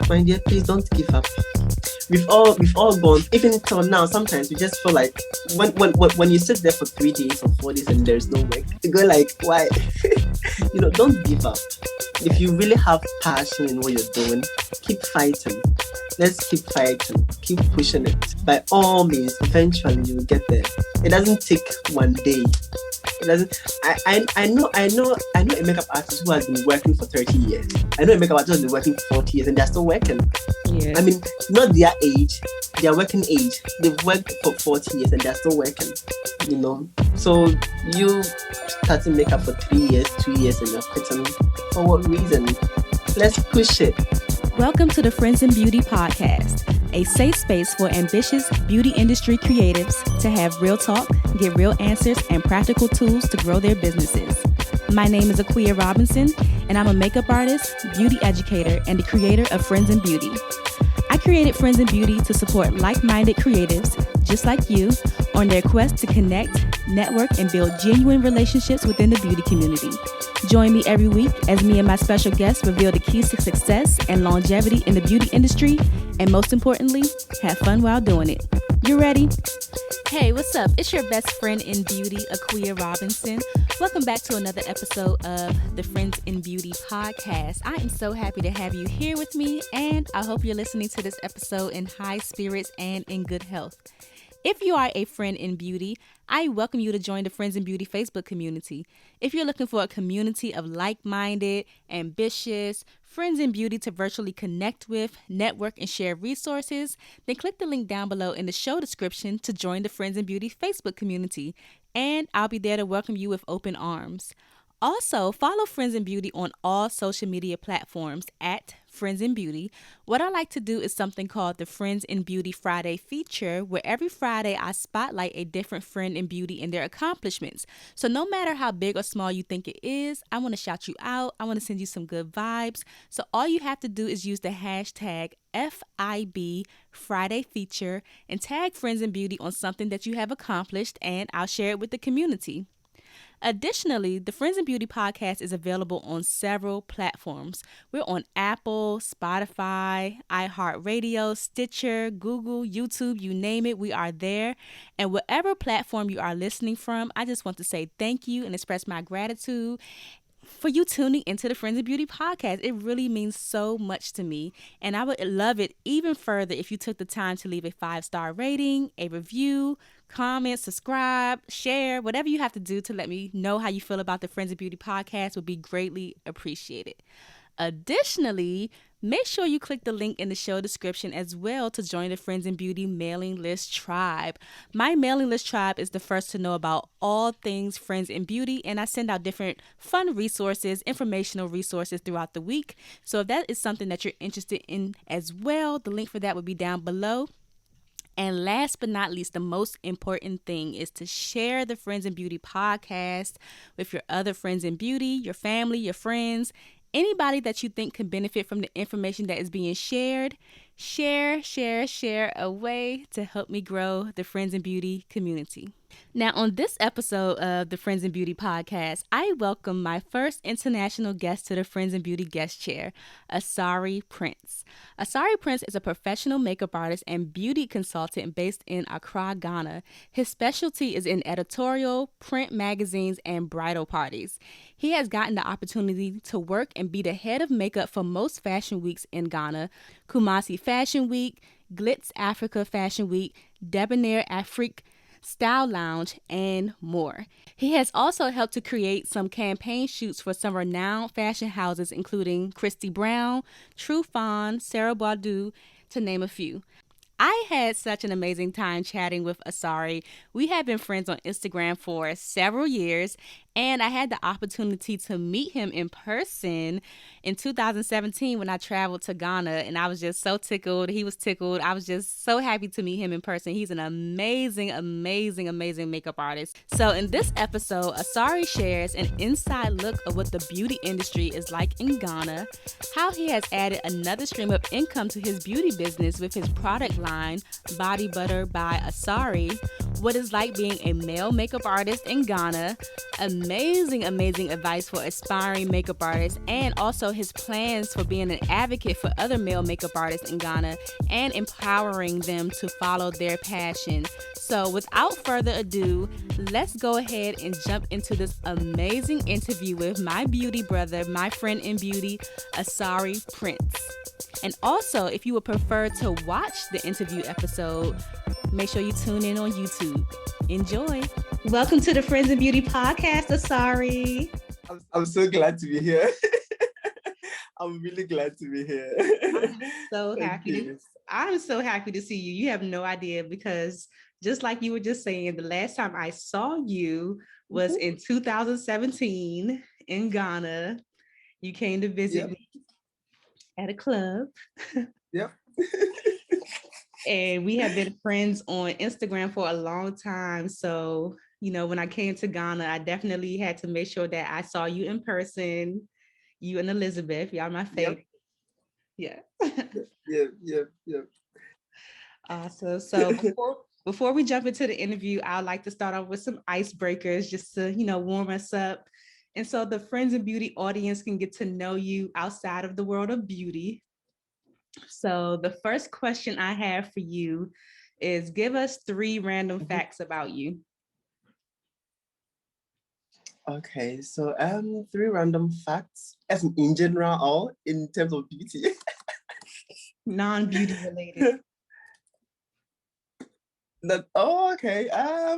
my dear, please don't give up. We've all gone, even till now. Sometimes we just feel like when you sit there for 3 days or 4 days and there's no work, you go like, why? Don't give up. If you really have passion in what you're doing, keep fighting. Let's keep fighting, keep pushing it. By all means, eventually you will get there. It doesn't take one day. It doesn't. I know a makeup artist who has been working for 30 years. I know a makeup artist who has been working for 40 years and they're still working. Yeah. I mean, not their age, their working age. They've worked for 40 years and they're still working. So you starting makeup for 3 years, 2 years, and you're quitting. For what reason? Let's push it. Welcome to the Friends in Beauty podcast, a safe space for ambitious beauty industry creatives to have real talk, get real answers, and practical tools to grow their businesses. My name is Akria Robinson, and I'm a makeup artist, beauty educator, and the creator of Friends in Beauty. I created Friends in Beauty to support like-minded creatives, just like you, on their quest to connect, network, and build genuine relationships within the beauty community. Join me every week as me and my special guests reveal the keys to success and longevity in the beauty industry, and most importantly, have fun while doing it. You ready? Hey, what's up? It's your best friend in beauty, Akria Robinson. Welcome back to another episode of the Friends in Beauty podcast. I am so happy to have you here with me, and I hope you're listening to this episode in high spirits and in good health. If you are a friend in beauty, I welcome you to join the Friends in Beauty Facebook community. If you're looking for a community of like-minded, ambitious friends in beauty to virtually connect with, network, and share resources, then click the link down below in the show description to join the Friends in Beauty Facebook community, and I'll be there to welcome you with open arms. Also, follow Friends in Beauty on all social media platforms at Friends in Beauty. What I like to do is something called the Friends in Beauty Friday feature, where every Friday I spotlight a different friend in beauty and their accomplishments. So no matter how big or small you think it is, I want to shout you out. I want to send you some good vibes. So all you have to do is use the hashtag FIB Friday feature and tag Friends in Beauty on something that you have accomplished, and I'll share it with the community. Additionally, the Friends in Beauty podcast is available on several platforms. We're on Apple, Spotify, iHeartRadio, Stitcher, Google, YouTube, you name it, we are there. And whatever platform you are listening from, I just want to say thank you and express my gratitude for you tuning into the Friends in Beauty podcast. It really means so much to me, and I would love it even further if you took the time to leave a 5-star rating, a review, comment, subscribe, share, whatever you have to do to let me know how you feel about the Friends in Beauty podcast would be greatly appreciated. Additionally, make sure you click the link in the show description as well to join the Friends in Beauty mailing list tribe. My mailing list tribe is the first to know about all things Friends in Beauty, and I send out different fun resources, informational resources throughout the week. So if that is something that you're interested in as well, the link for that would be down below. And last but not least, the most important thing is to share the Friends in Beauty podcast with your other friends in beauty, your family, your friends, anybody that you think can benefit from the information that is being shared. Share away to help me grow the Friends in Beauty community. Now, on this episode of the Friends in Beauty podcast, I welcome my first international guest to the Friends in Beauty guest chair, Asare Prince. Asare Prince is a professional makeup artist and beauty consultant based in Accra, Ghana. His specialty is in editorial, print magazines, and bridal parties. He has gotten the opportunity to work and be the head of makeup for most fashion weeks in Ghana: KUMASI Fashion Week, GLITZ Africa Fashion Week, DEBONAIR Afrik Style Lounge, and more. He has also helped to create some campaign shoots for some renowned fashion houses, including CHRISTIE Brown, True Fawn, SARA BOADU, to name a few. I had such an amazing time chatting with Asare. We have been friends on Instagram for several years, and I had the opportunity to meet him in person in 2017 when I traveled to Ghana, and I was just so tickled. He was tickled. I was just so happy to meet him in person. He's an amazing makeup artist. So in this episode, Asare shares an inside look of what the beauty industry is like in Ghana, how he has added another stream of income to his beauty business with his product line, Body Butter by Asare, what it's like being a male makeup artist in Ghana, a amazing advice for aspiring makeup artists and also his plans for being an advocate for other male makeup artists in Ghana and empowering them to follow their passion. So without further ado, let's go ahead and jump into this amazing interview with my beauty brother, my friend in beauty, Asare Prince. And also, if you would prefer to watch the interview episode, make sure you tune in on YouTube. Enjoy. Welcome to the Friends in Beauty podcast, Asare. I'm so glad to be here. I'm really glad to be here. I'm so happy to see you. You have no idea, because just like you were just saying, the last time I saw you was in 2017 in Ghana. You came to visit me at a club. Yep. And we have been friends on Instagram for a long time. So, when I came to Ghana, I definitely had to make sure that I saw you in person. You and Elizabeth, y'all my favorite. Yep. Yeah. Awesome. So before we jump into the interview, I'd like to start off with some icebreakers just to, warm us up. And so the Friends in Beauty audience can get to know you outside of the world of beauty. So the first question I have for you is, give us 3 random facts about you. Okay, so 3 random facts, as in general or in terms of beauty? Non-beauty related. Okay. I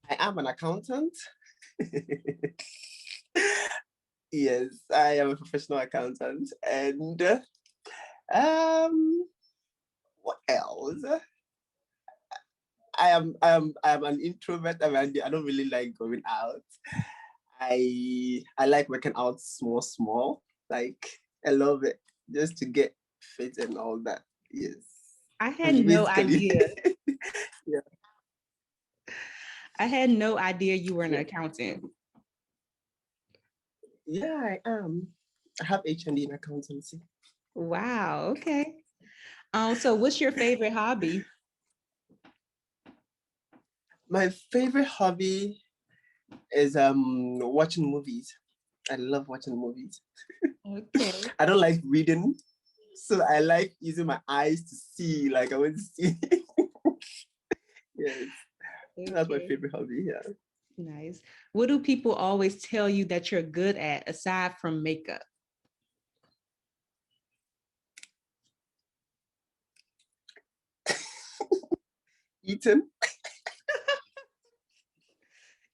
am an accountant. Yes, I am a professional accountant. And what else? I am an introvert. I don't really like going out. I like working out small. Like, I love it just to get fit and all that. Yes. I had no idea. Yeah. I had no idea you were an accountant. Yeah, I am. I have HND in accountancy. Wow. Okay. So what's your favorite hobby? My favorite hobby is watching movies. I love watching movies. Okay. I don't like reading, so I like using my eyes to see. Like, I want to see. Yes. Okay. That's my favorite hobby. Yeah. Nice. What do people always tell you that you're good at aside from makeup? Eating.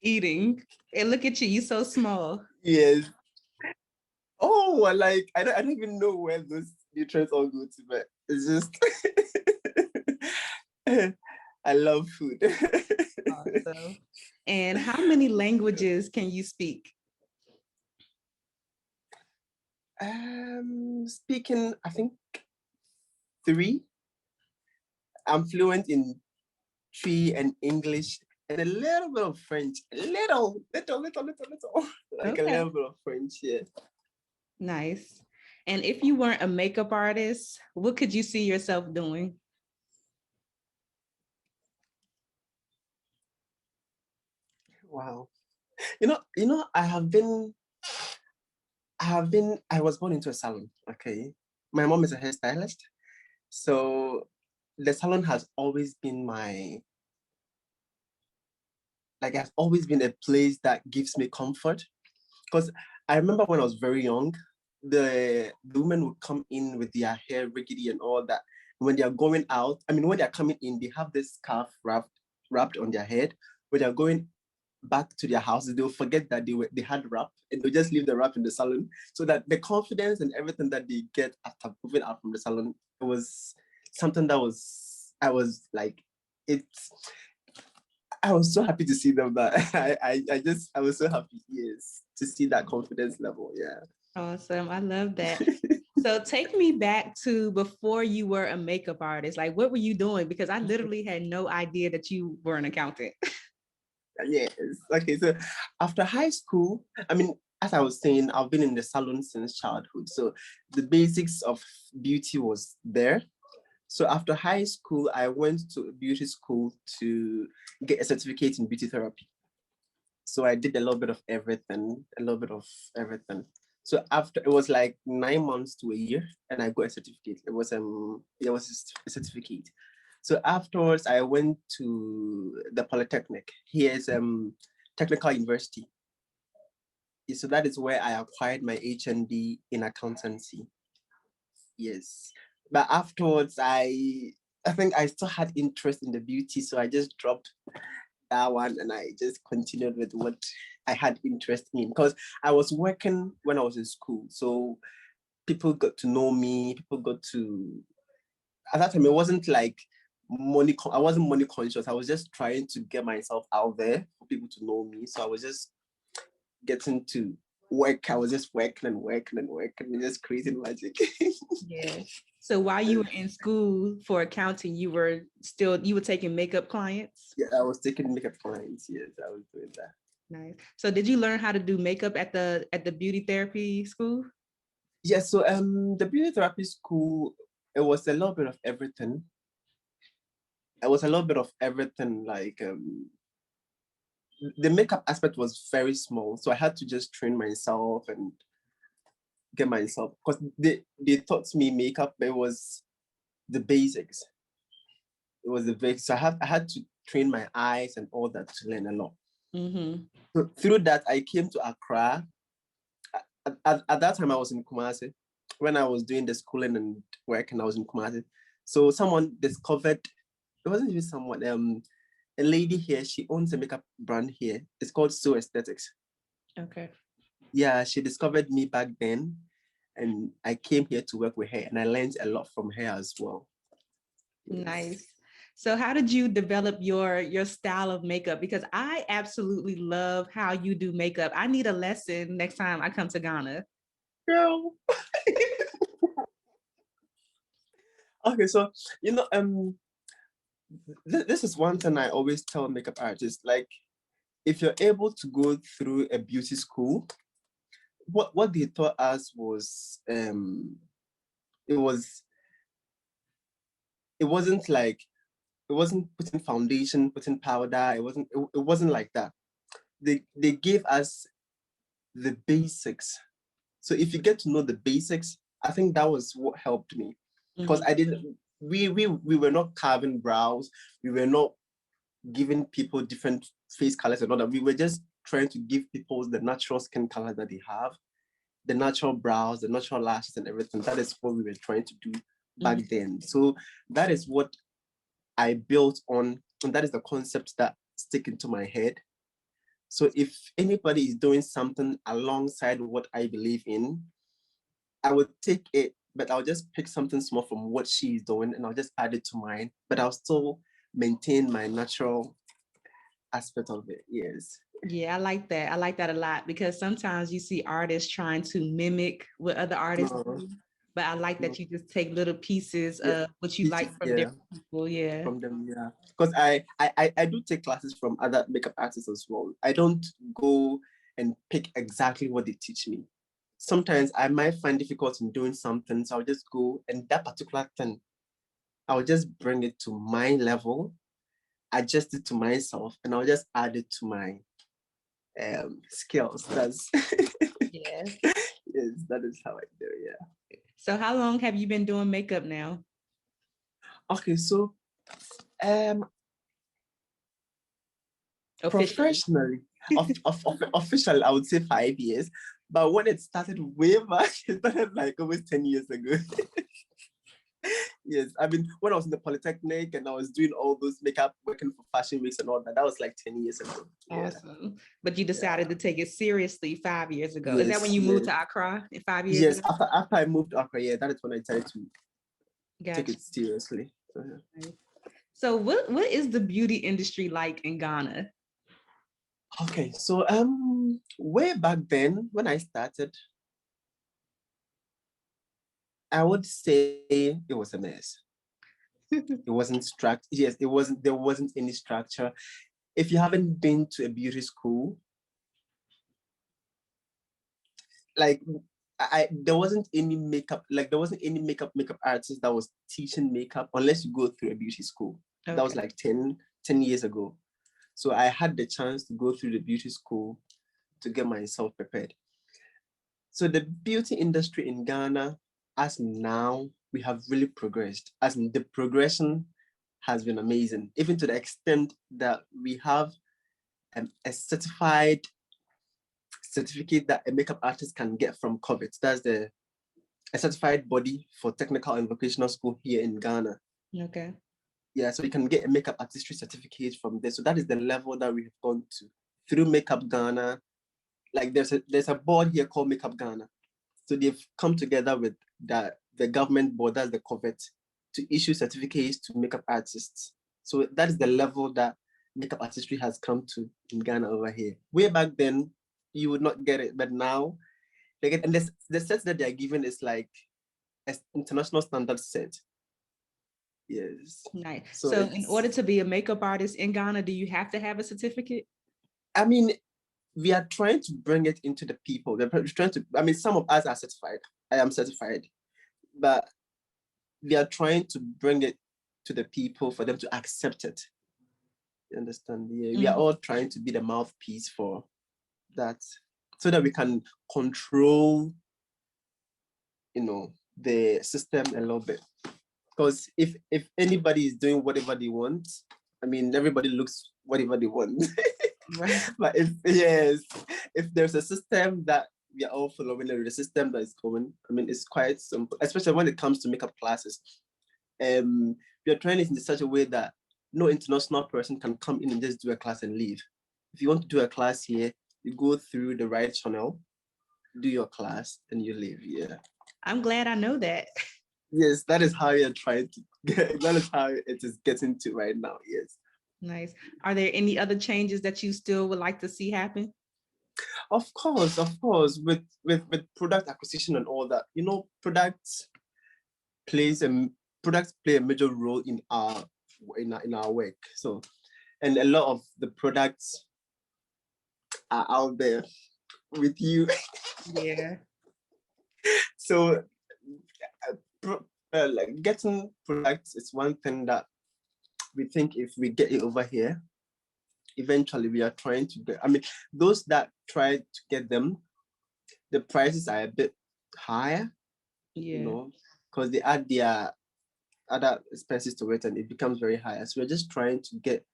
Eating. And look at you, you're so small. Yes. Oh, I don't even know where those nutrients all go to, but it's just I love food. Awesome. And how many languages can you speak? Speaking, I think 3. I'm fluent in 3 and English and a little bit of French. Little. Like a little bit of French, yeah. Nice. And if you weren't a makeup artist, what could you see yourself doing? Wow. I was born into a salon, okay? My mom is a hairstylist. So the salon has always been has always been a place that gives me comfort. Because I remember when I was very young, the women would come in with their hair rickety and all that. When they are going out, when they are coming in, they have this scarf wrapped on their head. When they are going back to their houses, they'll forget that they had wrap, and they'll just leave the wrap in the salon, so that the confidence and everything that they get after moving out from the salon, it was something that I was so happy to see them. That I was so happy, yes, to see that confidence level. Yeah. Awesome. I love that. So take me back to before you were a makeup artist. Like, what were you doing? Because I literally had no idea that you were an accountant. Yes. Okay. So after high school, as I was saying, I've been in the salon since childhood. So the basics of beauty was there. So after high school, I went to a beauty school to get a certificate in beauty therapy. So I did a little bit of everything, a little bit of everything. So after, it was like 9 months to a year, and I got a certificate. It was a certificate. So afterwards, I went to the Polytechnic. Here's Technical University. So that is where I acquired my HND in accountancy. Yes, but afterwards, I think I still had interest in the beauty, so I just dropped that one and I just continued with what I had interest in, because I was working when I was in school. So people got to know me, people got to, at that time, it wasn't like I wasn't money conscious. I was just trying to get myself out there for people to know me. So I was just getting to work. I was just working and working and working and just creating magic. Yeah. So while you were in school for accounting, you were taking makeup clients? Yeah, I was taking makeup clients. Yes, I was doing that. Nice. So did you learn how to do makeup at the beauty therapy school? Yeah, so the beauty therapy school, it was a little bit of everything. It was a little bit of everything, like the makeup aspect was very small. So I had to just train myself and get myself, because they taught me makeup, but it was the basics. It was the basics. So I had to train my eyes and all that to learn a lot. Mm-hmm. So through that, I came to Accra. At that time, I was in KUMASI. When I was doing the schooling and work, and I was in KUMASI. So someone discovered, it wasn't even someone, a lady here, she owns a makeup brand here. It's called So Aesthetics. Okay. Yeah, she discovered me back then, and I came here to work with her, and I learned a lot from her as well. Yes. Nice. So how did you develop your style of makeup? Because I absolutely love how you do makeup. I need a lesson next time I come to Ghana. Girl. Okay, so this is one thing I always tell makeup artists. Like, if you're able to go through a beauty school, what they taught us was it was it wasn't like it wasn't putting foundation, putting powder. It wasn't like that. They gave us the basics. So if you get to know the basics, I think that was what helped me, because I didn't. We were not carving brows. We were not giving people different face colors and all that. We were just trying to give people the natural skin color that they have, the natural brows, the natural lashes, and everything. That is what we were trying to do back then. So that is what I built on, and that is the concept that stick into my head. So if anybody is doing something alongside what I believe in, I would take it, but I'll just pick something small from what she's doing and I'll just add it to mine, but I'll still maintain my natural aspect of it. Yes. Yeah, I like that. I like that a lot, because sometimes you see artists trying to mimic what other artists do. But I like that you just take little pieces of what you like from different people. Yeah. From them, yeah. Because I do take classes from other makeup artists as well. I don't go and pick exactly what they teach me. Sometimes I might find difficult in doing something, so I'll just go and that particular thing, I'll just bring it to my level, adjust it to myself, and I'll just add it to my skills. That's Yeah. yes, that is how I do it, yeah. So how long have you been doing makeup now? Okay, so professionally, officially, I would say 5 years. But when it started way back, it started like almost 10 years ago. Yes, I mean, when I was in the Polytechnic and I was doing all those makeup, working for fashion weeks and all that, that was like 10 years ago. Awesome. But you decided to take it seriously 5 years ago. Yes, is that when you moved to Accra in 5 years yes, ago? after I moved to Accra, yeah, that is when I decided to take it seriously. So what is the beauty industry like in Ghana? Okay, so way back then when I started, I would say it was a mess. It wasn't structured. Yes, it wasn't. There wasn't any structure. If you haven't been to a beauty school, like there wasn't any makeup. Like there wasn't any makeup artist that was teaching makeup unless you go through a beauty school. Okay. That was like 10 years ago. So I had the chance to go through the beauty school to get myself prepared. So the beauty industry in Ghana, as now, we have really progressed. As in, the progression has been amazing, even to the extent that we have a certificate that a makeup artist can get from COVID. That's a certified body for technical and vocational school here in Ghana. Okay. Yeah, so you can get a makeup artistry certificate from there. So that is the level that we have gone to through Makeup Ghana. Like there's a board here called Makeup Ghana. So they've come together with the government board, that's the COVID, to issue certificates to makeup artists. So that is the level that makeup artistry has come to in Ghana over here. Way back then, you would not get it, but now they get, and the sets that they're given is like an international standard set. Yes. Nice. So in order to be a makeup artist in Ghana, do you have to have a certificate? I mean, we are trying to bring it into the people. We're trying to, I mean, some of us are certified. I am certified, but we are trying to bring it to the people for them to accept it. You understand? Yeah, we are all trying to be the mouthpiece for that, so that we can control, the system a little bit. Because if anybody is doing whatever they want, I mean, everybody looks whatever they want. Right. But if there's a system that we are all following, or the system that is going, I mean, it's quite simple, especially when it comes to makeup classes. We are trying it in such a way that no international person can come in and just do a class and leave. If you want to do a class here, you go through the right channel, do your class, and you leave. Yeah. I'm glad I know that. Yes, that is how you're trying to get, that is how it is getting to right now. Yes. Nice. Are there any other changes that you still would like to see happen? Of course, with product acquisition and all that, products play a major role in our work. So, and a lot of the products are out there with you. Yeah. So, like getting products is one thing that we think if we get it over here, eventually we are trying to get. I mean, those that try to get them, the prices are a bit higher. Yeah. Because they add their other expenses to it, and it becomes very high. So we're just trying to get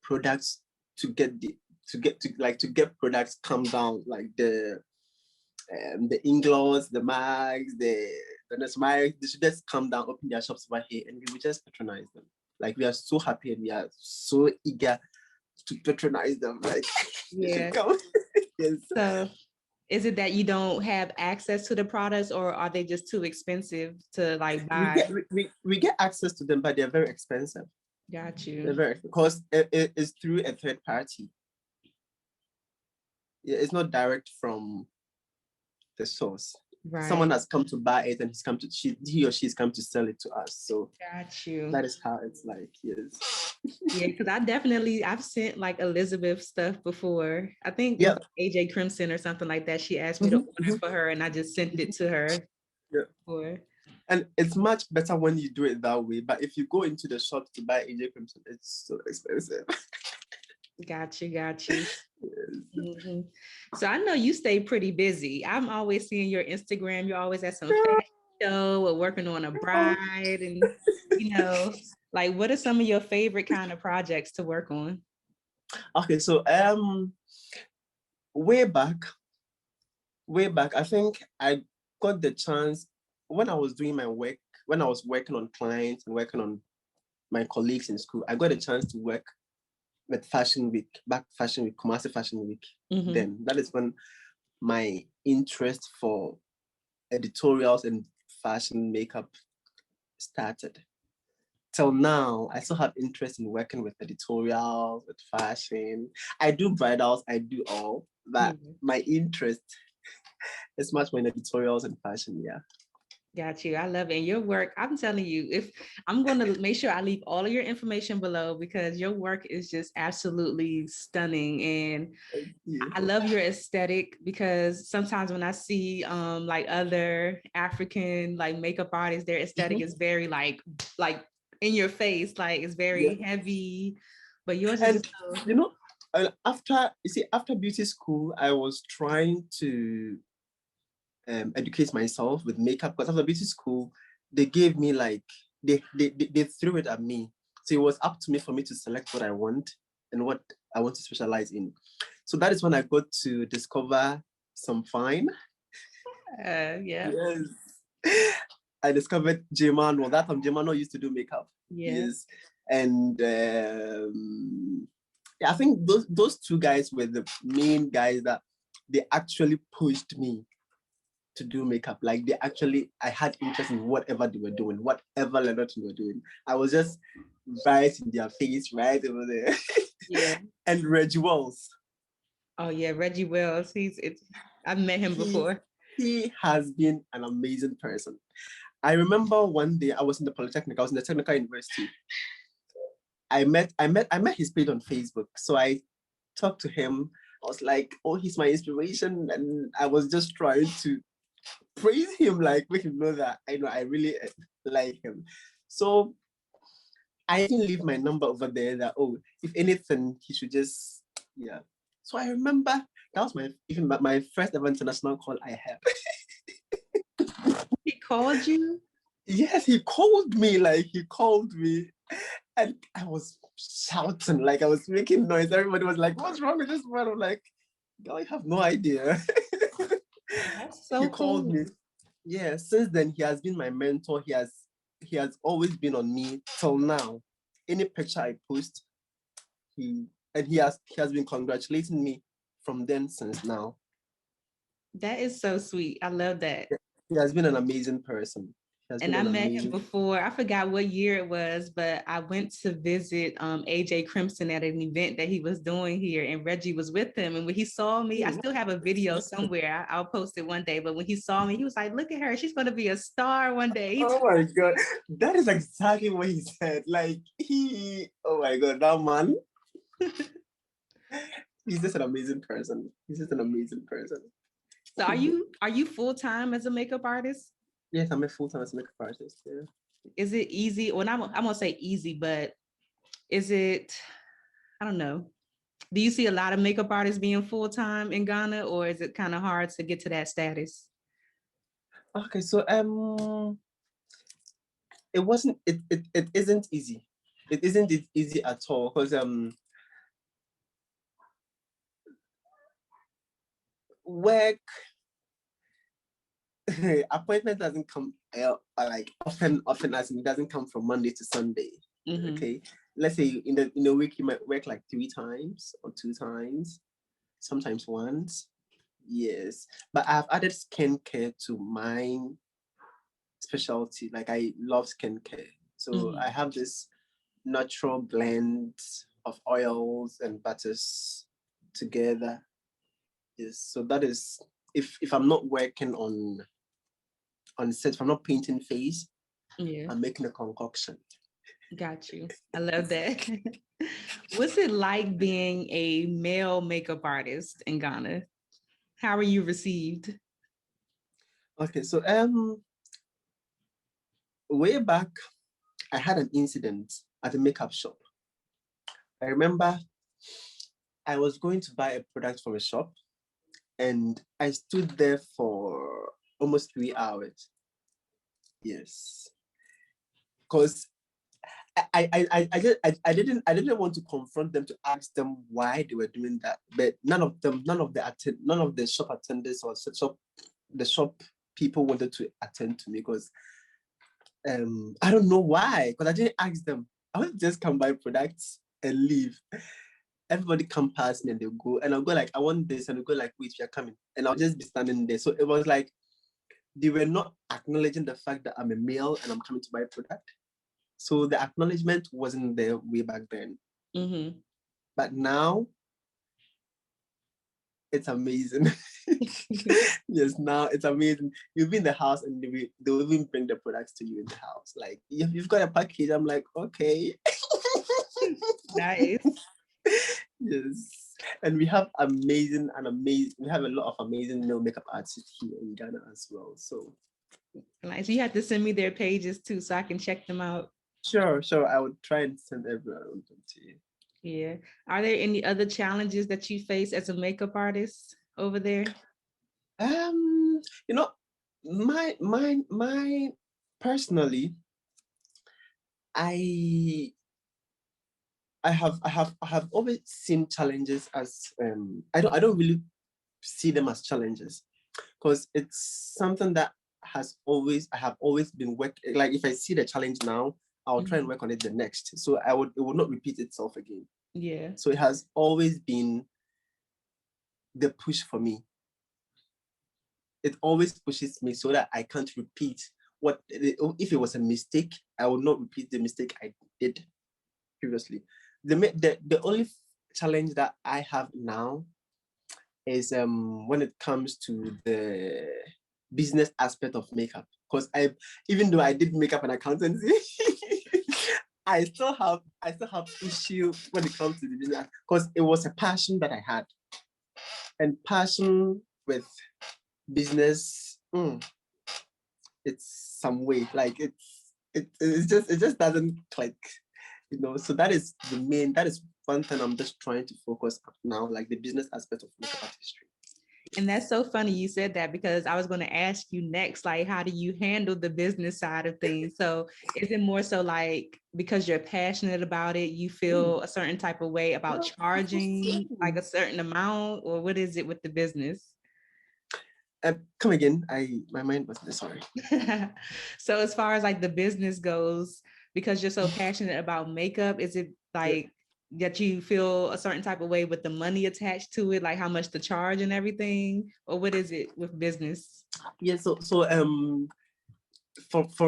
products to get products come down, like the Inglots, the Mags, the Nesmire. They should just come down, open their shops over here, and we will just patronize them. Like, we are so happy and we are so eager to patronize them. Like, yeah. Come. Yes. So is it that you don't have access to the products, or are they just too expensive to like buy? We get access to them, but they're very expensive. Got you. They're very, because it is through a third party. Yeah, it's not direct from the source. Right. Someone has come to buy it, and he or she's come to sell it to us. So got you. That is how it's like. Yes. Yeah, because I've sent like Elizabeth stuff before. I think yeah. AJ Crimson or something like that. She asked me to order for her, and I just sent it to her. Yeah. Before. And it's much better when you do it that way. But if you go into the shop to buy AJ Crimson, it's so expensive. Got you. Yes. Mm-hmm. So I know you stay pretty busy. I'm always seeing your Instagram. You're always at some fashion show or working on a bride, and like, what are some of your favorite kind of projects to work on? Okay, so way back, I think I got the chance when I was doing my work, when I was working on clients and working on my colleagues in school. I got a chance to work with Fashion Week, KUMASI Fashion Week. Mm-hmm. Then that is when my interest for editorials and fashion makeup started. Till now, I still have interest in working with editorials, with fashion. I do bridals, I do all, but my interest is much more in editorials and fashion. Yeah. Got you. I love it. And your work, I'm telling you, if I'm going to make sure I leave all of your information below, because your work is just absolutely stunning. And I love your aesthetic, because sometimes when I see like other African like makeup artists, their aesthetic is very like in your face, like it's very heavy, but yours is and after beauty school, I was trying to educate myself with makeup, because after beauty school, they gave me like they threw it at me. So it was up to me for me to select what I want and what I want to specialize in. So that is when I got to discover some fine. Yeah. Yes. I discovered Jemano. That time Jemano used to do makeup. Yes. And yeah, I think those two guys were the main guys that they actually pushed me to do makeup. Like I had interest in whatever they were doing, whatever level they were doing. I was just right in their face, right over there. Yeah. And Reggie Wells. Oh yeah, Reggie Wells. I've met him before. He has been an amazing person. I remember one day I was in the Polytechnic. I was in the Technical University. I met his page on Facebook. So I talked to him. I was like, oh, he's my inspiration. And I was just trying to praise him, like make him know that I really like him. So I even leave my number over there that, oh, if anything, he should just, yeah. So I remember that was my first ever international call I had. He called you? Yes, he called me, and I was shouting, like I was making noise. Everybody was like, what's wrong with this man? I'm like, girl, you have no idea. That's so He called cool. me. Yeah, since then he has been my mentor. He has always been on me till now. Any picture I post, he has been congratulating me from then since now. That is so sweet. I love that. He has been an amazing person. He has And been I an met him amazing. before. I forgot what year it was, but I went to visit AJ Crimson at an event that he was doing here, and Reggie was with him. And when he saw me, I still have a video somewhere. I'll post it one day. But when he saw me, he was like, "Look at her! She's going to be a star one day." Oh my god, that is exactly what he said. Like oh my god, that man. He's just an amazing person. He's just an amazing person. So are you full-time as a makeup artist? Yes, I'm a full-time makeup artist. Yeah. Is it easy? Well, I'm gonna say easy, but is it, I don't know. Do you see a lot of makeup artists being full-time in Ghana, or is it kind of hard to get to that status? Okay, so it isn't easy. It isn't easy at all, because work appointment doesn't come like often as in it doesn't come from Monday to Sunday. Mm-hmm. Okay, let's say in a week you might work like 3 times or 2 times, sometimes once. Yes, but I've added skincare to my specialty. Like I love skincare, so Mm-hmm. I have this natural blend of oils and butters together. Yes, so that is if I'm not working on set, if I'm not painting face, Yeah, I'm making a concoction. got you. I love that. What's it like being a male makeup artist in Ghana? How are you received? Okay, so way back, I had an incident at a makeup shop. I remember I was going to buy a product from a shop, and I stood there for almost 3 hours. Yes, because I didn't want to confront them to ask them why they were doing that, but none of the shop attendants or the shop people wanted to attend to me, because I don't know why, because I didn't ask them. I would just come buy products and leave. Everybody come past me and they'll go, and I'll go like, I want this, and they'll go like, wait, you're coming, and I'll just be standing there. So it was like they were not acknowledging the fact that I'm a male and I'm coming to buy a product. So the acknowledgement wasn't there way back then. Mm-hmm. But now it's amazing. Yes, now it's amazing. You'll be in the house and they'll even bring the products to you in the house. Like, you've got a package. I'm like, okay. Nice. Yes. And we have we have a lot of amazing male makeup artists here in Ghana as well. So Nice. You have to send me their pages too so I can check them out. sure. I would try and send everyone to you. Yeah. Are there any other challenges that you face as a makeup artist over there? You know, my personally, I I have always seen challenges as I don't really see them as challenges, because it's something that I have always been working. Like if I see the challenge now, I'll try and work on it the next. So it would not repeat itself again. Yeah. So it has always been the push for me. It always pushes me so that I can't repeat what if it was a mistake, I would not repeat the mistake I did previously. The only challenge that I have now is when it comes to the business aspect of makeup, because I even though I did makeup and accountancy, I still have issue when it comes to the business, because it was a passion that I had, and passion with business, it's some way like it just doesn't click, so that is one thing I'm just trying to focus on now, like the business aspect of makeup artistry. And that's so funny you said that, because I was going to ask you next, like, how do you handle the business side of things? So is it more so like because you're passionate about it, you feel a certain type of way about charging like a certain amount, or what is it with the business? Come again, my mind was sorry. So as far as like the business goes, because you're so passionate about makeup, is it like that you feel a certain type of way with the money attached to it, like how much to charge and everything, or what is it with business? Yeah, for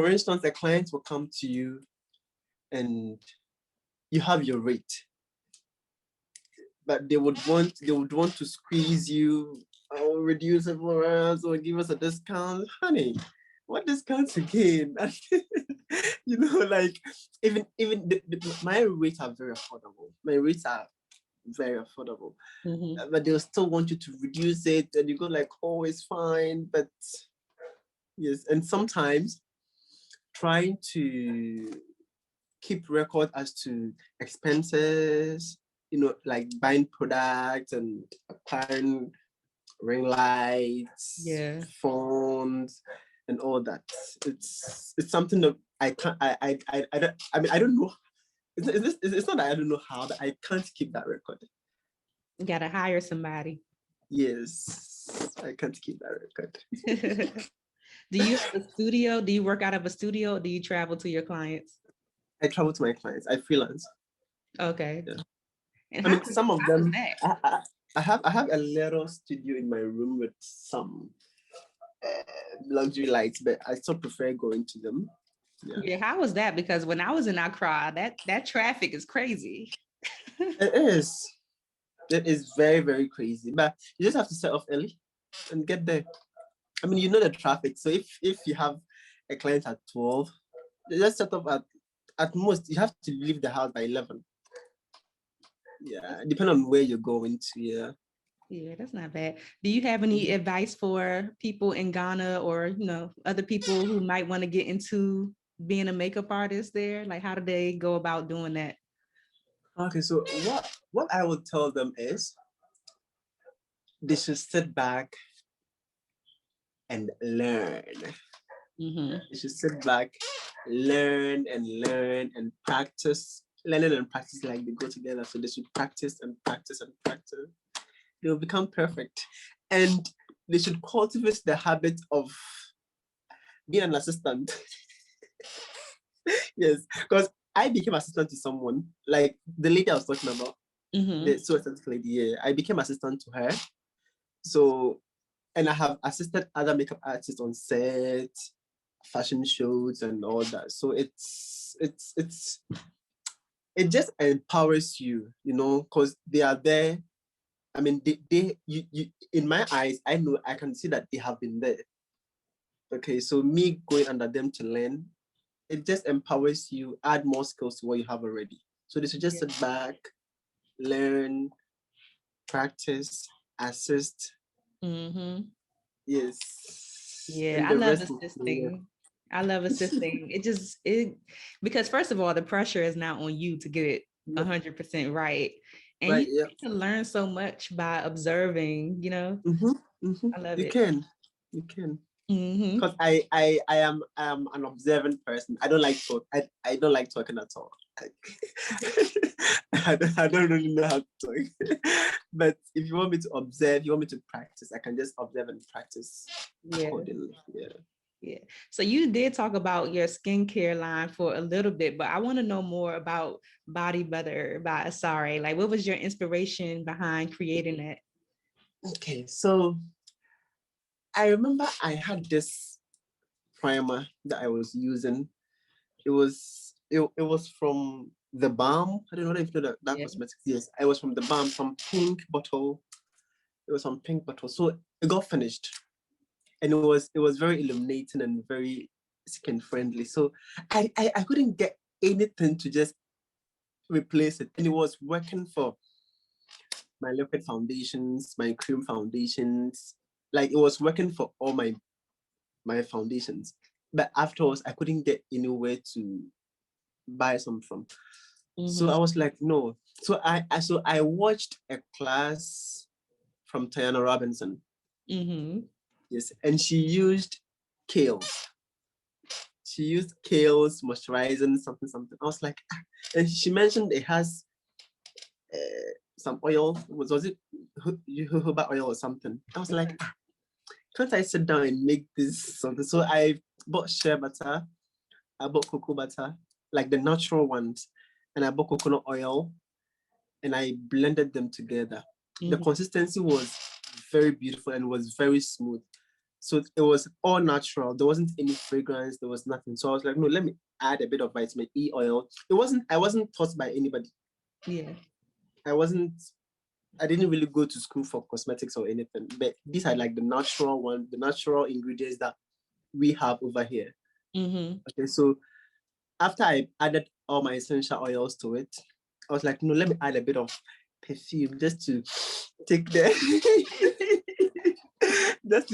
instance, a client will come to you and you have your rate, but they would want to squeeze you, or reduce it for us, or give us a discount. Honey, what discounts again? Like even my rates are very affordable. My rates are very affordable. But they'll still want you to reduce it, and you go like, oh, it's fine. But yes, and sometimes trying to keep record as to expenses, like buying products and acquiring ring lights, Yeah. phones, and all that. It's something that I can't. I don't know. It's not that I don't know how, but I can't keep that record. You gotta hire somebody. Yes, I can't keep that record. Do you have a studio? Do you work out of a studio? Or do you travel to your clients? I travel to my clients. I freelance. Okay. Yeah. And I how mean, some of was them. that? I have a little studio in my room with some luxury lights, but I still prefer going to them. Yeah, Yeah, how was that? Because when I was in Accra, that traffic is crazy. it is. It is very, very crazy, but you just have to set off early and get there. I mean, you know the traffic. So if you have a client at 12, you just set up at most. You have to leave the house by 11. Yeah, depending on where you're going to. Yeah. Yeah, that's not bad. Do you have any advice for people in Ghana, or other people who might want to get into being a makeup artist there? Like, how do they go about doing that? Okay, so what I would tell them is they should sit back and learn. They should sit back, learn and practice. Learning and practice, like they go together. So they should practice and practice and practice. They will become perfect. And they should cultivate the habit of being an assistant. Yes, because I became assistant to someone, like the lady I was talking about, the so assistant lady. Yeah, I became assistant to her. So, and I have assisted other makeup artists on set, fashion shows, and all that. So it just empowers you, because they are there. I mean, you in my eyes, I know I can see that they have been there. Okay, so me going under them to learn, it just empowers you, add more skills to what you have already. So they should just sit back, learn, practice, assist. Yes. Yeah, And I the love rest will follow. assisting. I love assisting. It because first of all, the pressure is not on you to get it 100% right. And Right, you yeah. can learn so much by observing, you know. I love You it. can. You can. Mm-hmm. Because I am an observant person. I don't like talk. I don't like talking at all. I don't really know how to talk. But if you want me to observe, you want me to practice, I can just observe and practice Yeah. accordingly. Yeah. Yeah. So you did talk about your skincare line for a little bit, but I want to know more about Body Butter by Asare. Like, what was your inspiration behind creating that? Okay, so I remember I had this primer that I was using. It was from the Balm. I don't know if you know that Yeah. cosmetics. Yes, I was from the Balm, some pink bottle. It was some pink bottle. So it got finished. And it was very illuminating and very skin friendly. So I couldn't get anything to just replace it. And it was working for my liquid foundations, my cream foundations. Like it was working for all my foundations. But afterwards, I couldn't get anywhere to buy some from. So I was like, no. So I watched a class from Tiana Robinson. Mm-hmm. Yes, and she used kale. She used kale's moisturizing something something. I was like, ah. And she mentioned it has some oil. Was it jojoba oil or something? I was like, ah, can't I sit down and make this something? So I bought shea butter. I bought cocoa butter, like the natural ones, and I bought coconut oil, and I blended them together. The consistency was very beautiful and was very smooth. So it was all natural. There wasn't any fragrance. There was nothing. So I was like, no, let me add a bit of vitamin E oil. I wasn't taught by anybody. Yeah. I didn't really go to school for cosmetics or anything. But these are like the natural one, the natural ingredients that we have over here. Okay, so after I added all my essential oils to it, I was like, no, let me add a bit of perfume just to take the just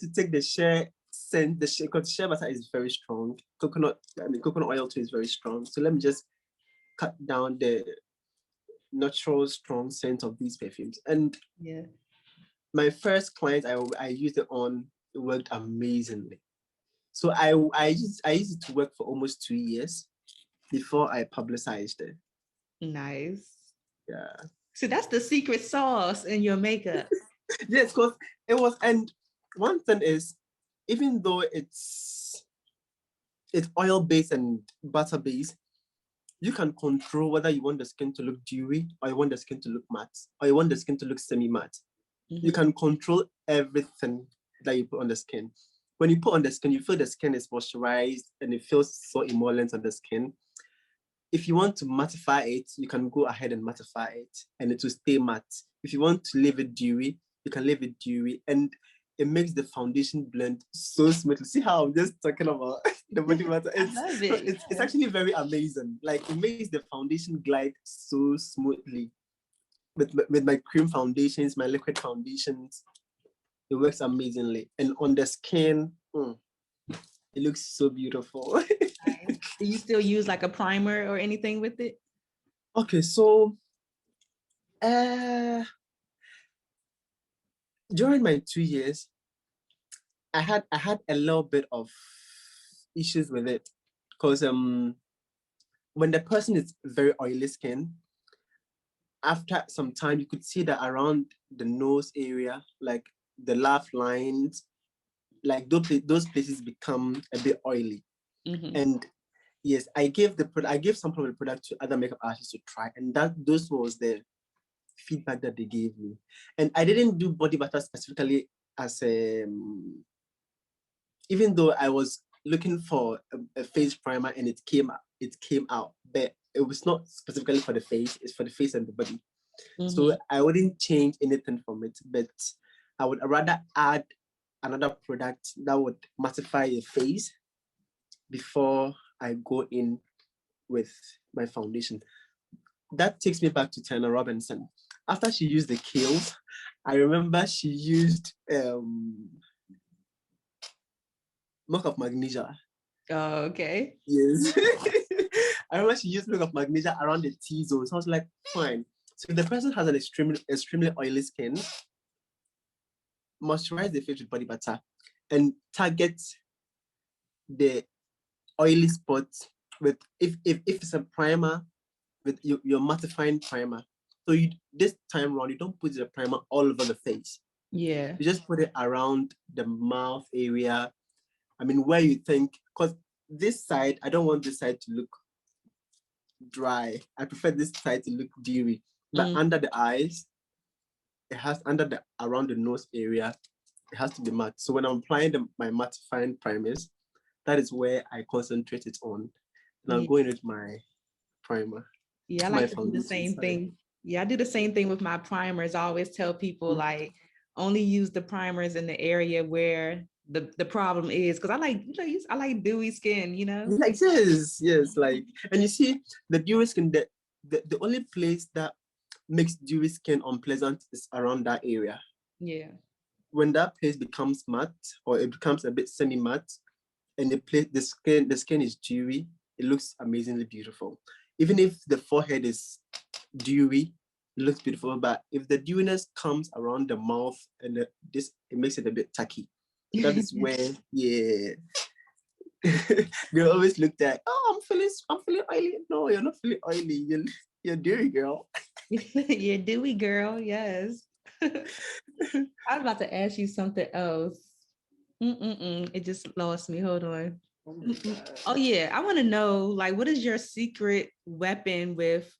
to take the shea scent, because shea butter is very strong. Coconut oil too is very strong. So let me just cut down the natural strong scent of these perfumes. And Yeah. my first client I used it on, it worked amazingly. So I used it to work for almost 2 years before I publicized it. Nice. Yeah. So that's the secret sauce in your makeup. Yes, because it was, and one thing is, even though it's oil based and butter based, you can control whether you want the skin to look dewy, or you want the skin to look matte, or you want the skin to look semi matte. You can control everything that you put on the skin. When you put on the skin, you feel the skin is moisturized and it feels so emollient on the skin. If you want to mattify it, you can go ahead and mattify it and it will stay matte. If you want to leave it dewy, you can leave it dewy, and it makes the foundation blend so smoothly. See how I'm just talking about the body butter? I love it. It's actually very amazing. Like it makes the foundation glide so smoothly. With my cream foundations, my liquid foundations, it works amazingly. And on the skin, it looks so beautiful. Nice. Do you still use like a primer or anything with it? Okay, so during my 2 years, I had a little bit of issues with it, because when the person is very oily skin, after some time you could see that around the nose area, like the laugh lines, like those places become a bit oily. And yes, I gave some of the product to other makeup artists to try, and those was the feedback that they gave me. And I didn't do body butter specifically as even though I was looking for a face primer, and it came out, but it was not specifically for the face. It's for the face and the body. So I wouldn't change anything from it, but I would rather add another product that would mattify your face before I go in with my foundation. That takes me back to Tiana Robinson. After she used the kales, I remember she used milk of magnesia. Oh, okay. Yes. I remember she used milk of magnesia around the T-zone. So I was like, fine. So if the person has an extremely oily skin, moisturize the face with body butter and target the oily spots with, if it's a primer, with your mattifying primer. So this time around, you don't put the primer all over the face. Yeah. You just put it around the mouth area. I mean, where you think, because this side, I don't want this side to look dry. I prefer this side to look dewy. But under the eyes, it has around the nose area, it has to be matte. So when I'm applying my mattifying primers, that is where I concentrate it on. And I'm going with my primer. Yeah, I like to do the same thing. Yeah, I do the same thing with my primers. I always tell people like only use the primers in the area where the problem is, because I like dewy skin, you know. Like yes, like, and you see the dewy skin, the only place that makes dewy skin unpleasant is around that area. Yeah. When that place becomes matte or it becomes a bit semi-matte, and the skin is dewy, it looks amazingly beautiful. Even if the forehead is dewy, it looks beautiful. But if the dewiness comes around the mouth and it makes it a bit tacky. So that is where, yeah. We always looked at, oh, I'm feeling oily. No, you're not feeling oily. You're dewy, girl. You're dewy, girl. Yes. I was about to ask you something else. It just lost me. Hold on. Oh yeah, I want to know, like, what is your secret weapon with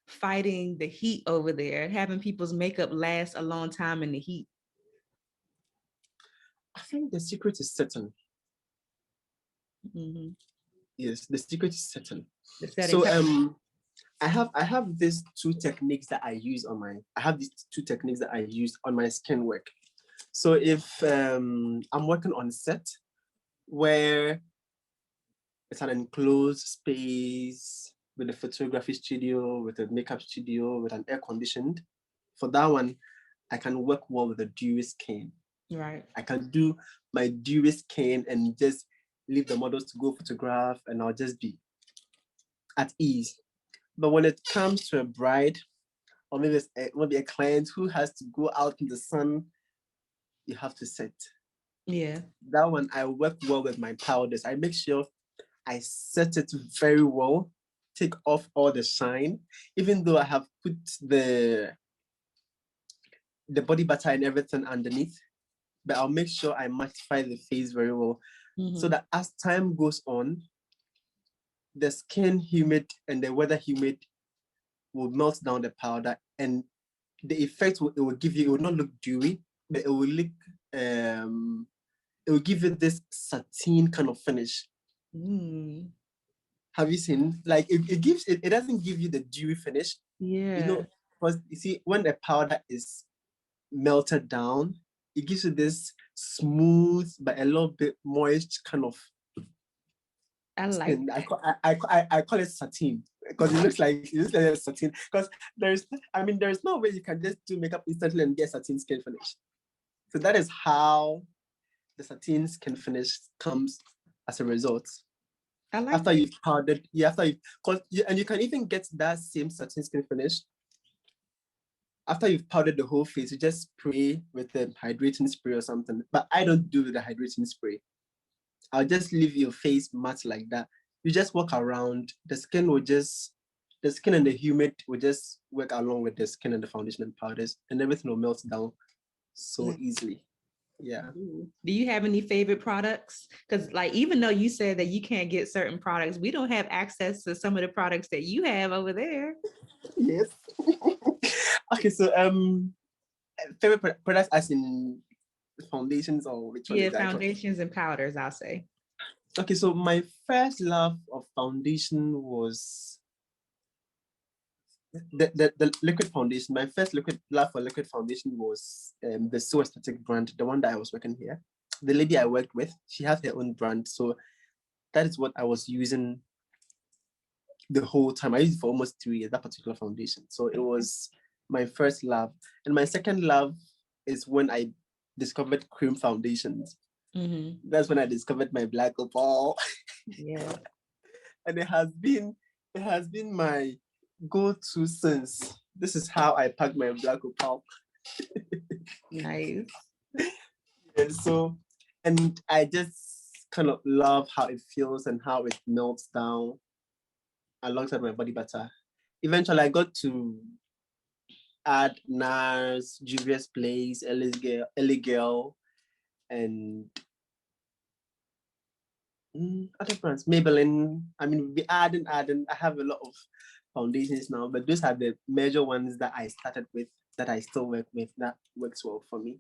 fighting the heat over there, having people's makeup last a long time in the heat? I think the secret is certain. Yes, the secret is certain. So I have these two techniques that I use on my skin work. So if I'm working on set where it's an enclosed space with a photography studio, with a makeup studio, with an air conditioned, for that one, I can work well with a dewy skin. Right. I can do my dewy skin and just leave the models to go photograph, and I'll just be at ease. But when it comes to a bride, or maybe a client who has to go out in the sun, you have to set. Yeah. That one, I work well with my powders. I make sure I set it very well, take off all the shine, even though I have put the body butter and everything underneath, but I'll make sure I mattify the face very well, so that as time goes on, the skin humid and the weather humid will melt down the powder, and the effect it will give you, it will not look dewy, but it will look it will give you this satin kind of finish. Have you seen? Like it doesn't give you the dewy finish. Yeah. You know, because you see, when the powder is melted down, it gives you this smooth but a little bit moist kind of skin. I call it satin because it looks like a satin. Because there's no way you can just do makeup instantly and get satin skin finish. So that is how the satin skin finish comes as a result. After you've powdered, and you can even get that same satin skin finish after you've powdered the whole face. You just spray with a hydrating spray or something. But I don't do the hydrating spray. I'll just leave your face matte like that. You just walk around. The skin and the humid will just work along with the skin and the foundation and powders, and everything will melt down so easily. Yeah. Do you have any favorite products? Because like, even though you said that you can't get certain products, we don't have access to some of the products that you have over there. Yes. Okay, so favorite products as in foundations, or which one? Yeah, foundations and powders, I'll say. Okay, so my first love of foundation was the liquid foundation. My first love for liquid foundation was the So Aesthetic brand, the one that I was working here. The lady I worked with, she has her own brand, so that is what I was using the whole time. I used it for almost 2 years, that particular foundation. So it was my first love. And my second love is when I discovered cream foundations. That's when I discovered my black opal. Yeah. And it has been It has been my go-to since. This is how I pack my black opal. Nice. Yeah, so, and I just kind of love how it feels and how it melts down alongside my body butter. Eventually, I got to add NARS, Juvia's Place, Ellie Girl, and other brands, Maybelline. I mean, we adding. I have a lot of foundations now, but those are the major ones that I started with, that I still work with, that works well for me.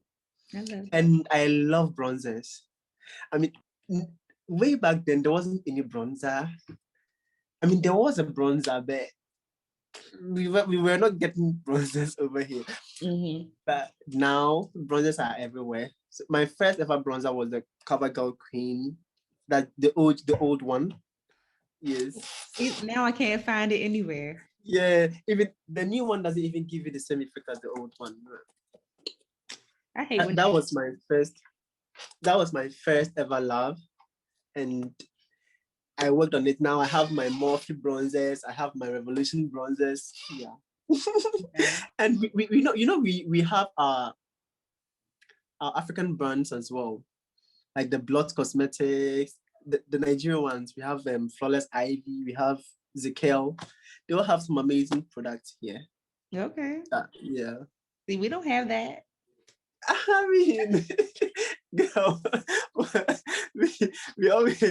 And I love bronzers. I mean, way back then, there wasn't any bronzer. I mean, there was a bronzer, but we were not getting bronzers over here. But now, bronzers are everywhere. So my first ever bronzer was the CoverGirl Queen, that the old one. Yes. Now I can't find it anywhere. Yeah, even the new one doesn't even give you the same effect as the old one. I hate when that was my first ever love, and I worked on it. Now I have my Morphe bronzers, I have my Revolution bronzers. Yeah. And we have our African brands as well, like the Blot Cosmetics, the Nigerian ones. We have Flawless Ivy, we have Zekel. They all have some amazing products here. Okay. Yeah. See, we don't have that. I mean, girl, we always,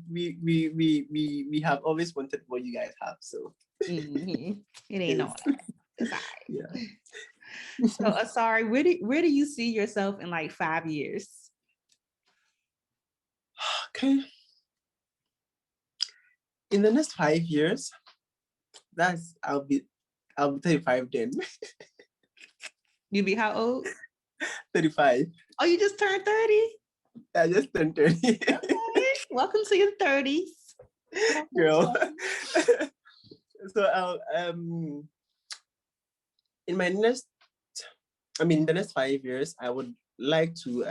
we have always wanted what you guys have. So it ain't all that. It's all right. Yeah. So, Asare, where do you see yourself in like 5 years? Okay. In the next 5 years, I'll be 35 then. You be how old? 35. Oh, you just turned 30? I just turned 30. Okay. Welcome to your 30s. Girl. So in the next 5 years, I would like to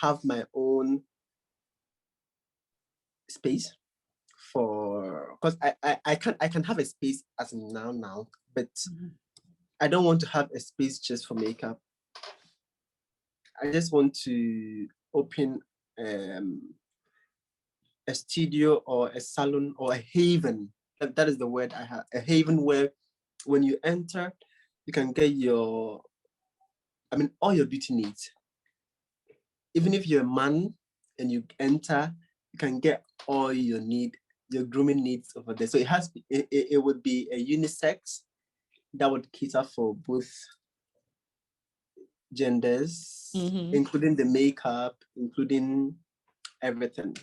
have my own space because I can have a space as in now, but I don't want to have a space just for makeup. I just want to open a studio or a salon or a haven. That is the word I have. A haven where when you enter, you can get all your beauty needs. Even if you're a man and you enter, you can get all your grooming needs over there. So it would be a unisex that would cater for both genders, including the makeup, including everything.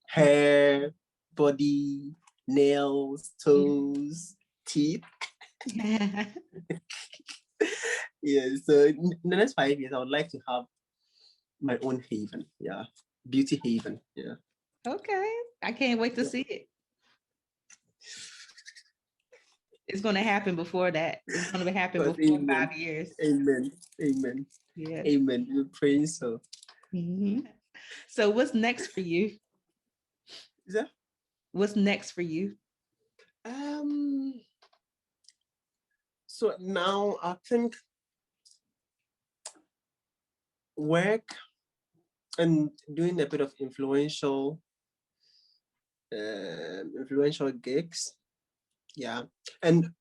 Hair, body, nails, toes, teeth. Yeah, so in the next 5 years, I would like to have my own haven. Yeah, beauty haven. Yeah. Okay, I can't wait to see it. It's going to happen before that. It's going to happen before 5 years. Amen. Yeah. Amen. We're praying so. So what's next for you? Is that? What's next for you? So now I think work and doing a bit of influential gigs. Yeah. And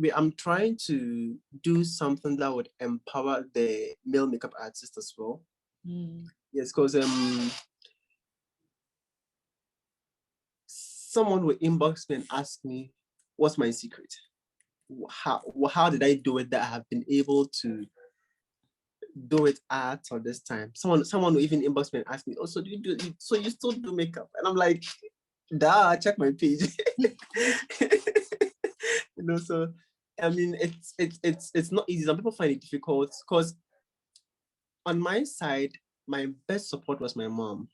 I'm trying to do something that would empower the male makeup artist as well. Yes, because someone will inbox me and ask me, what's my secret? How did I do it that I have been able to do it at all this time? Someone will even inbox me and ask me, oh, so you still do makeup? And I'm like, duh, check my page. So I mean, it's not easy. Some people find it difficult because on my side, my best support was my mom,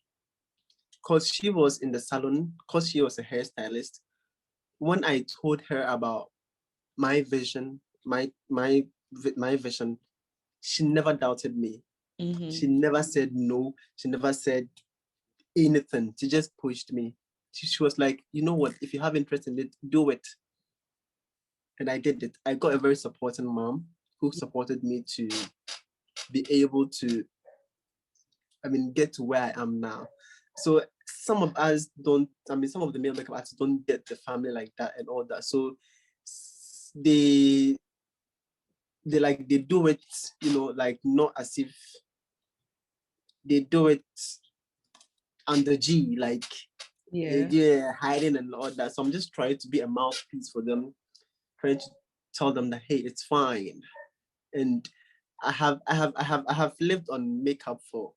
because she was in the salon, because she was a hairstylist. When I told her about my vision, my vision, she never doubted me. She never said no. She never said anything. She just pushed me. she was like, you know what? If you have interest in it, do it. And I did it. I got a very supporting mom who supported me to be able to, get to where I am now. So some of us don't, some of the male makeup artists don't get the family like that and all that. So they do it, like not as if they do it under G, like yeah, hiding and all that. So I'm just trying to be a mouthpiece for them, trying to tell them that, hey, it's fine. And I have lived on makeup for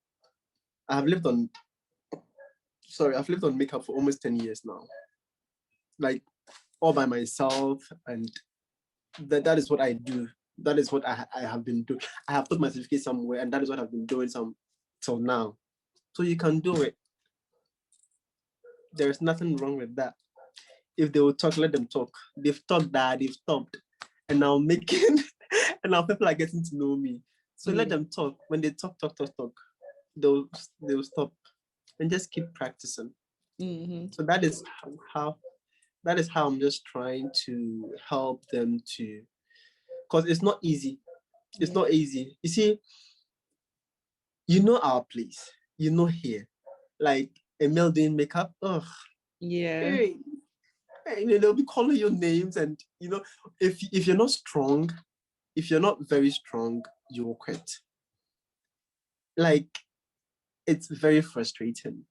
I've lived on makeup for almost 10 years now. Like all by myself, and that is what I do. That is what I have been doing. I have put my certificate somewhere, and that is what I've been doing till now. So you can do it. There's nothing wrong with that. If they will talk, let them talk. They've talked that, they've stopped. And now and now people are getting to know me. So let them talk. When they talk, they'll stop and just keep practicing. So that is how I'm just trying to help them to, because it's not easy. It's not easy. You see, our place, here, like a male doing makeup. Ugh. Yeah. Hey, they'll be calling your names, and if you're not strong, if you're not very strong, you will quit. Like, it's very frustrating.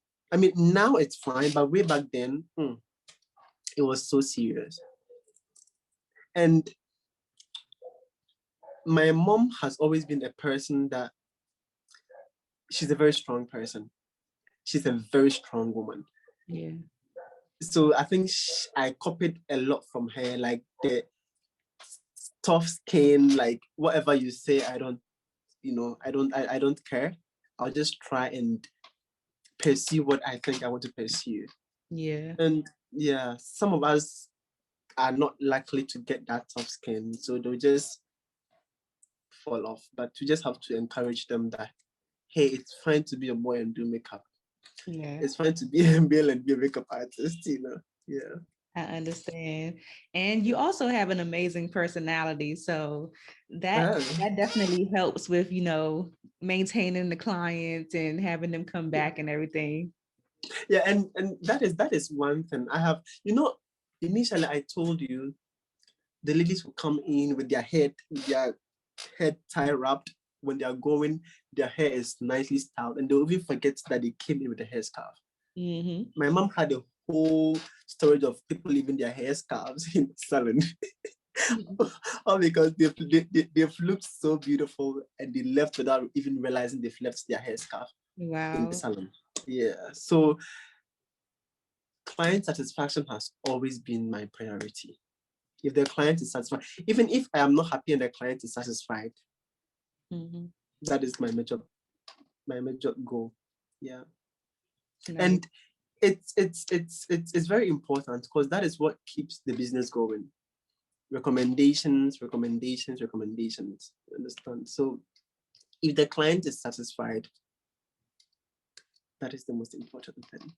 Now it's fine, but way back then, it was so serious. And my mom has always been a person that she's a very strong person. She's a very strong woman. Yeah. So I think I copied a lot from her, like the tough skin, like whatever you say, I don't care. I'll just try and pursue what I think I want to pursue. Yeah. And yeah, some of us are not likely to get that tough skin, so they'll just fall off. But you just have to encourage them that, hey, it's fine to be a boy and do makeup. Yeah. It's fine to be a male and be a makeup artist, Yeah. I understand. And you also have an amazing personality. So that definitely helps with, maintaining the clients and having them come back and everything. Yeah, and that is one thing. I have, initially I told you the ladies will come in with their head tie wrapped. When they are going, their hair is nicely styled, and they'll even forget that they came in with a hair scarf. My mom had a whole storage of people leaving their hair scarves in the salon. All because they've looked so beautiful, and they left without even realizing they've left their hair scarf in the salon. Yeah. So client satisfaction has always been my priority. If the client is satisfied, even if I am not happy and the client is satisfied, that is my major goal. Yeah. Nice. And it's very important, because that is what keeps the business going. Recommendations. Understand? So if the client is satisfied, that is the most important thing.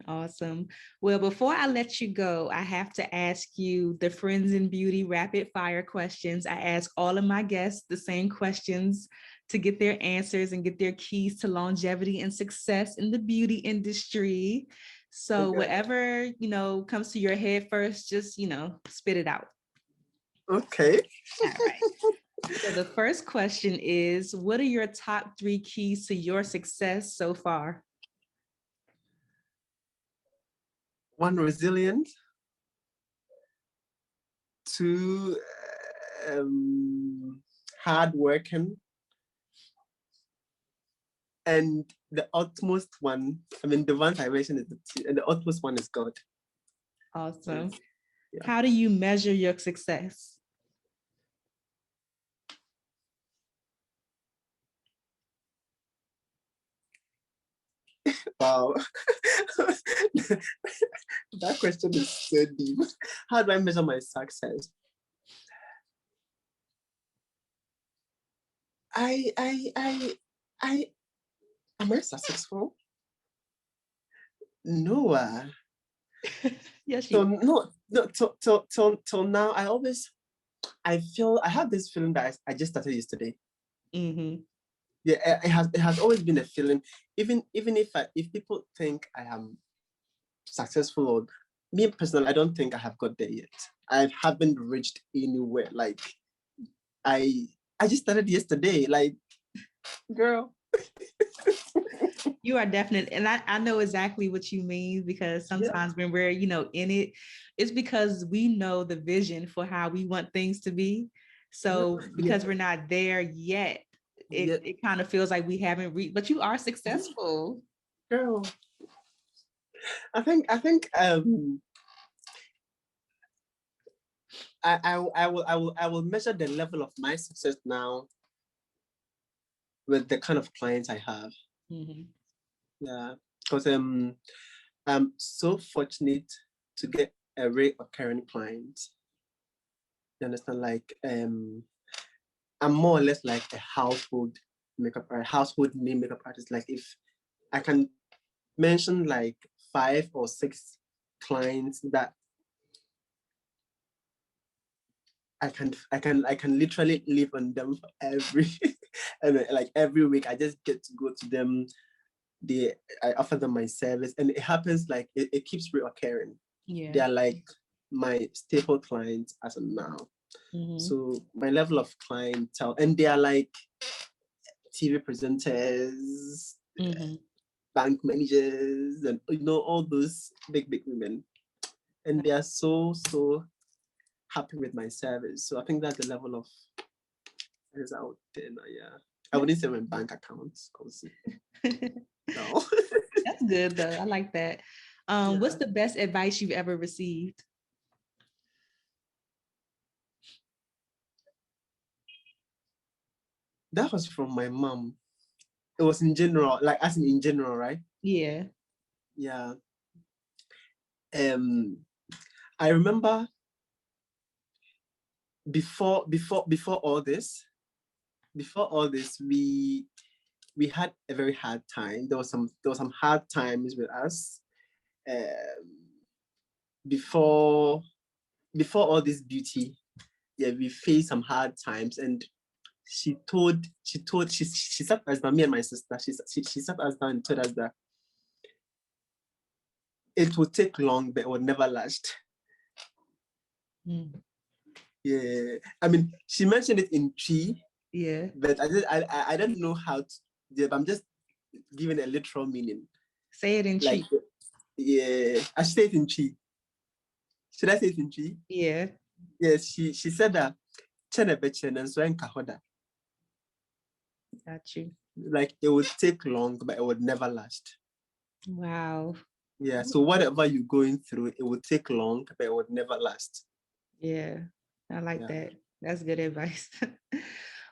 Awesome. Well, before I let you go, I have to ask you the Friends in Beauty rapid fire questions. I ask all of my guests the same questions to get their answers and get their keys to longevity and success in the beauty industry. So whatever, comes to your head first, just, spit it out. Okay. All right. So the first question is, what are your top 3 keys to your success so far? 1, resilient. 2, hard working. And the utmost one, the ones I mentioned is and the utmost one is God. Awesome. Yeah. How do you measure your success? Wow. That question is so deep. How do I measure my success? Am I successful? No. Yes, So you. no, till now, I feel I have this feeling that I just started yesterday. Mm-hmm. Yeah, it has always been a feeling. Even if people think I am successful, or me personally, I don't think I have got there yet. I haven't reached anywhere. Like I just started yesterday. Like, girl. You are definite. And I know exactly what you mean, because Yeah. sometimes when we're, in it, it's because we know the vision for how we want things to be. So because we're not there yet, Yeah. it kind of feels like we haven't reached, but you are successful. Girl. I think I will measure the level of my success now with the kind of clients I have. Mm-hmm. Yeah, because I'm so fortunate to get a recurring client. You understand? Like I'm more or less like a household household name makeup artist. Like if I can mention like 5 or 6 clients that I can literally live on them for every and like every week I just get to go to them. I offer them my service, and it happens like it keeps reoccurring. Yeah. They are like my staple clients as of now. Mm-hmm. So my level of clientele, and they are like TV presenters, Mm-hmm. bank managers, and all those big women, and they are so happy with my service. So I think that's the level of is out there now. Yeah, I wouldn't say my bank accounts because no. That's good though. I like that. What's the best advice you've ever received? That was from my mom. It was in general, like as in general, right? Yeah. Yeah. Um, I remember before all this, we had a very hard time. There was some hard times with us. Before all this beauty, yeah, we faced some hard times, and she sat us down, me and my sister. She sat us down and told us that it would take long, but it would never last. Mm. Yeah, I mean, she mentioned it in tree, Yeah. but I don't know how to. Yeah, but I'm just giving a literal meaning. Say it in Like, cheap. yeah, I should say it in tree. Should I say it in tree? Yeah. Yes, she said that chene bechen and so kahoda. Got you. Like it would take long, but it would never last. Wow. Yeah, so whatever you're going through, it would take long, but it would never last. Yeah. I like Yeah. that. That's good advice.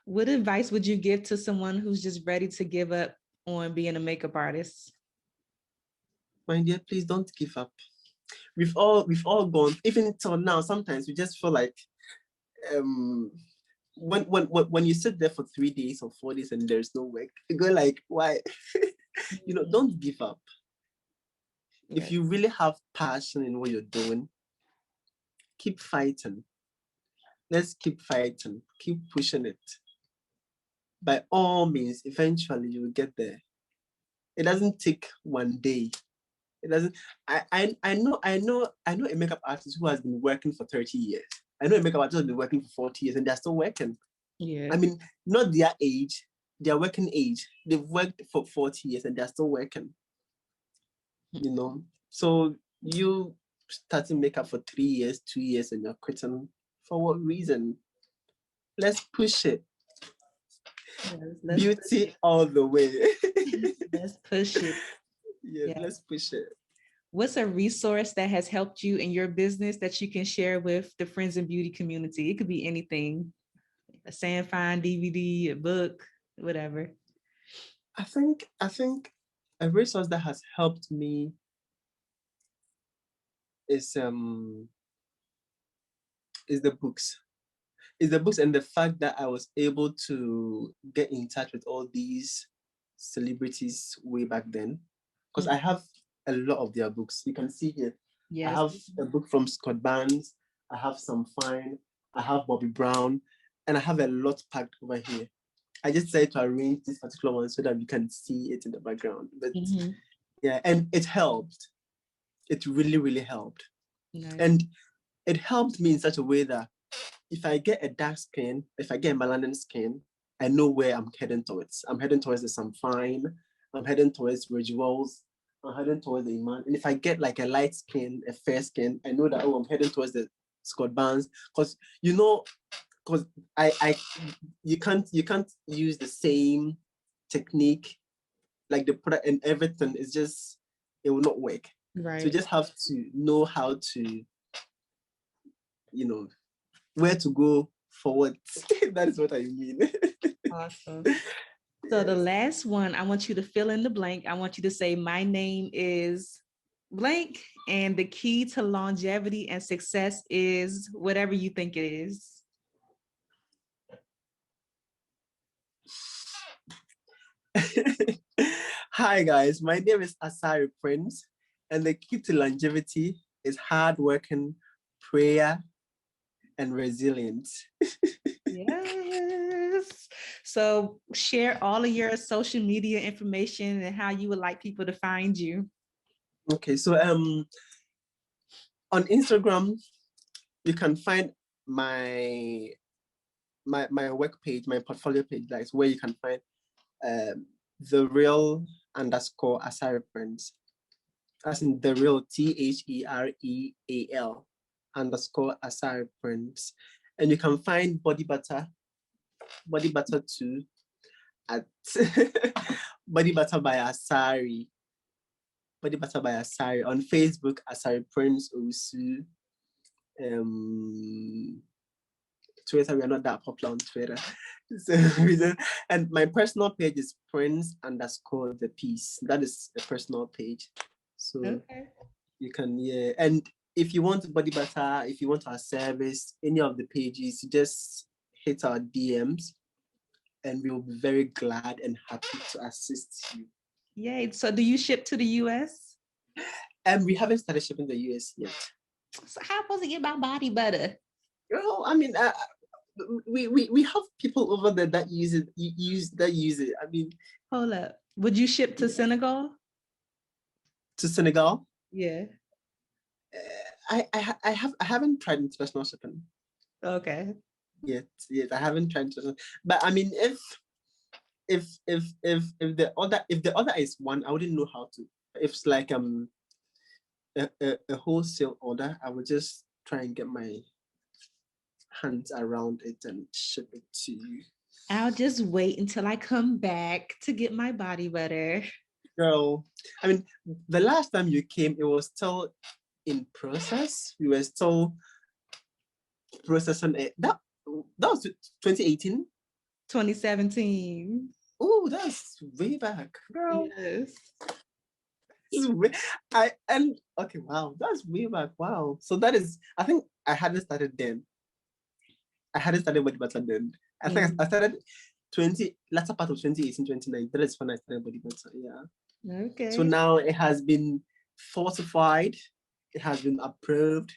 What advice would you give to someone who's just ready to give up on being a makeup artist? My dear, please don't give up. We've all gone, even till now, sometimes we just feel like um when you sit there for 3 days or 4 days and there's no work, you go like, why? Don't give up. Yeah. If you really have passion in what you're doing, keep fighting. Let's keep fighting, keep pushing it. By all means, eventually you will get there. It doesn't take one day. It doesn't. I know a makeup artist who has been working for 30 years. I know a makeup artist who has been working for 40 years and they're still working. Yeah. I mean, not their age, their working age. They've worked for 40 years and they're still working. So you starting makeup for 3 years, 2 years, and you're quitting. For what reason? Let's push it. Beauty all the way. Let's push it. Yes, let's push it. What's a resource that has helped you in your business that you can share with the friends and beauty community? It could be anything, a Sandfine DVD, a book, whatever. I think a resource that has helped me is the books. Is the books and the fact that I was able to get in touch with all these celebrities way back then. Because I have a lot of their books. You can see here. I Yes. have a book from Scott Barnes. I have some Fine. I have Bobby Brown, and I have a lot packed over here. I just decided to arrange this particular one so that we can see it in the background. But yeah, and it helped. It really, really helped. Nice. And it helped me in such a way that if I get a dark skin, if I get a melanin skin, I know where I'm heading towards. I'm heading towards the Some Fine. I'm heading towards rituals. I'm heading towards the Iman. And if I get like a light skin, a fair skin, I know that, oh, I'm heading towards the Scott Barnes. Because because you can't use the same technique, like the product and everything is just, it will not work. Right. So you just have to know how to, where to go forward. That is what I mean. Awesome. So the last one, I want you to fill in the blank. I want you to say, my name is blank, and the key to longevity and success is whatever you think it is. Hi guys, my name is Asare Prince, and the key to longevity is hard working, prayer, and resilience. Yes. So share all of your social media information and how you would like people to find you. Okay, so on Instagram, you can find my work page, my portfolio page, like where you can find the real _ Asare Prince, as in the real THEREAL _ Asare Prince. And you can find Body Butter 2 at Body Butter by Asare. Body Butter by Asare on Facebook, Asare Prince Osu. Twitter, we are not that popular on Twitter. So, and my personal page is Prince _ the Peace. That is a personal page. So you can, yeah. And if you want Body Butter, if you want our service, any of the pages, you just hit our DMs and we'll be very glad and happy to assist you. Yay. So do you ship to the US? And we haven't started shipping the US yet. So how am I supposed to get my body butter? Well, I mean, we have people over there that use it. I mean, hold up. Would you ship to Senegal? To Senegal? Yeah. I haven't tried international shipping. Okay. Yet, I haven't tried international. But I mean, if the order is one, I wouldn't know how to. If it's like a wholesale order, I would just try and get my hands around it and ship it to you. I'll just wait until I come back to get my body butter. Girl, I mean, the last time you came, it was still in process. We were still processing it. That was 2018? 2017. Oh, that's way back, girl. Yes. Okay, wow, that's way back. Wow. So that is, I think I hadn't started then. I hadn't started Body Butter then. I think I started latter part of 2018, 2019. That is when I started Body Butter. Yeah. Okay. So now it has been fortified, it has been approved,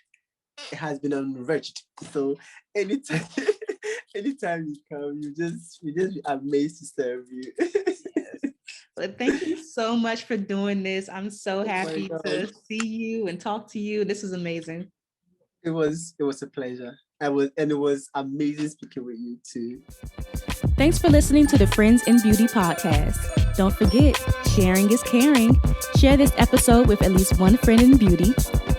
it has been enriched. So anytime you come, we just be amazed to serve you. Yes. Well, thank you so much for doing this. I'm so happy to see you and talk to you. This is amazing. It was a pleasure. It was amazing speaking with you too. Thanks for listening to the Friends in Beauty podcast. Don't forget, sharing is caring. Share this episode with at least one friend in beauty,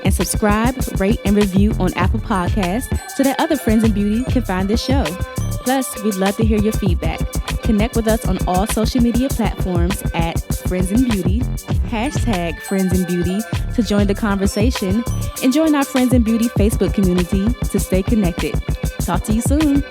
and subscribe, rate, and review on Apple Podcasts so that other friends in beauty can find this show. Plus, we'd love to hear your feedback. Connect with us on all social media platforms at Friends in Beauty, #Friends in Beauty to join the conversation, and join our Friends in Beauty Facebook community to stay connected. Talk to you soon.